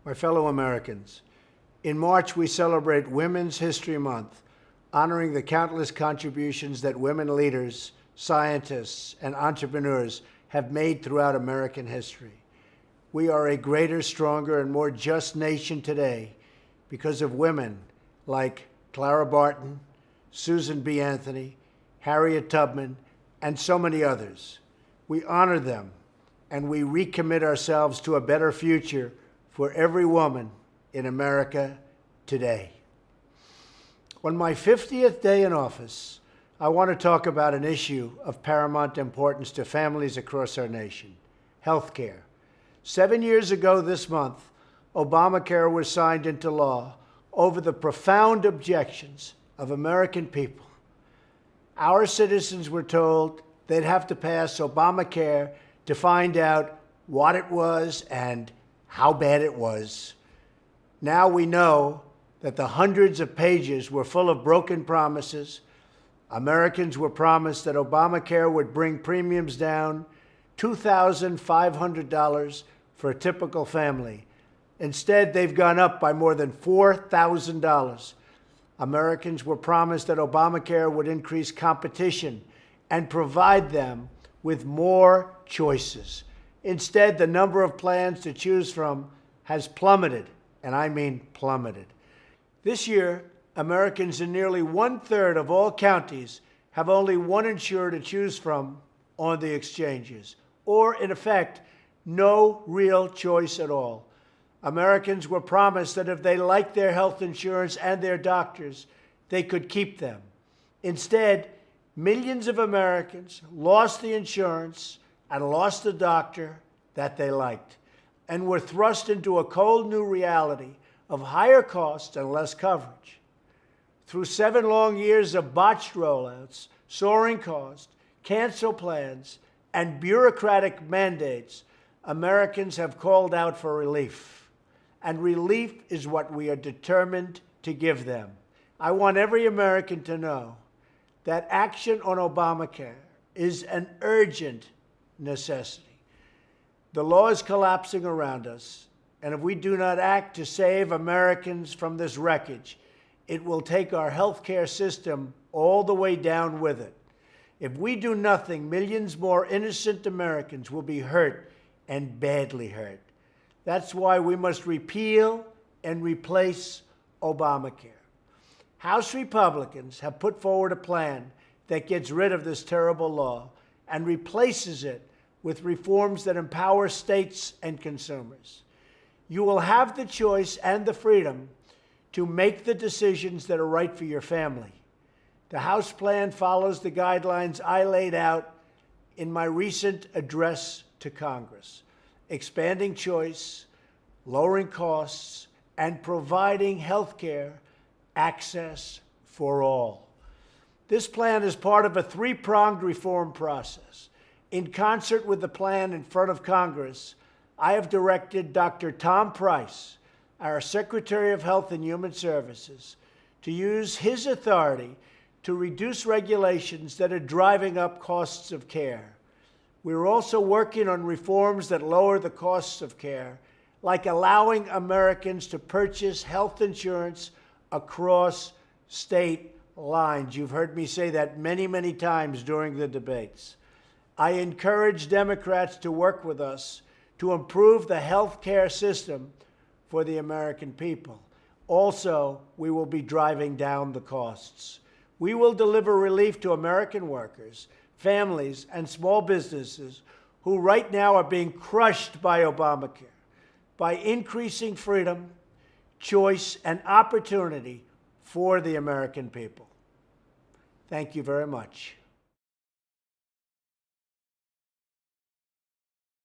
My fellow Americans, in March we celebrate Women's History Month, honoring the countless contributions that women leaders, scientists, and entrepreneurs have made throughout American history. We are a greater, stronger, and more just nation today because of women like Clara Barton, Susan B. Anthony, Harriet Tubman, and so many others. We honor them, and we recommit ourselves to a better future for every woman in America today. On my 50th day in office, I want to talk about an issue of paramount importance to families across our nation: health care. 7 years ago this month, Obamacare was signed into law over the profound objections of American people. Our citizens were told they'd have to pass Obamacare to find out what it was and how bad it was. Now we know that the hundreds of pages were full of broken promises. Americans were promised that Obamacare would bring premiums down $2,500 for a typical family. Instead, they've gone up by more than $4,000. Americans were promised that Obamacare would increase competition and provide them with more choices. Instead, the number of plans to choose from has plummeted, and I mean plummeted. This year, Americans in nearly 1/3 of all counties have only one insurer to choose from on the exchanges, or in effect, no real choice at all. Americans were promised that if they liked their health insurance and their doctors, they could keep them. Instead, millions of Americans lost the insurance and lost the doctor that they liked, and were thrust into a cold new reality of higher costs and less coverage. Through 7 long years of botched rollouts, soaring costs, canceled plans, and bureaucratic mandates, Americans have called out for relief. And relief is what we are determined to give them. I want every American to know that action on Obamacare is an urgent necessity. The law is collapsing around us, and if we do not act to save Americans from this wreckage, it will take our healthcare system all the way down with it. If we do nothing, millions more innocent Americans will be hurt and badly hurt. That's why we must repeal and replace Obamacare. House Republicans have put forward a plan that gets rid of this terrible law and replaces it with reforms that empower states and consumers. You will have the choice and the freedom to make the decisions that are right for your family. The House plan follows the guidelines I laid out in my recent address to Congress: expanding choice, lowering costs, and providing health care access for all. This plan is part of a 3-pronged reform process. In concert with the plan in front of Congress, I have directed Dr. Tom Price, our Secretary of Health and Human Services, to use his authority to reduce regulations that are driving up costs of care. We're also working on reforms that lower the costs of care, like allowing Americans to purchase health insurance across state lines. You've heard me say that many, many times during the debates. I encourage Democrats to work with us to improve the health care system for the American people. Also, we will be driving down the costs. We will deliver relief to American workers, families, and small businesses who right now are being crushed by Obamacare by increasing freedom, choice, and opportunity for the American people. Thank you very much.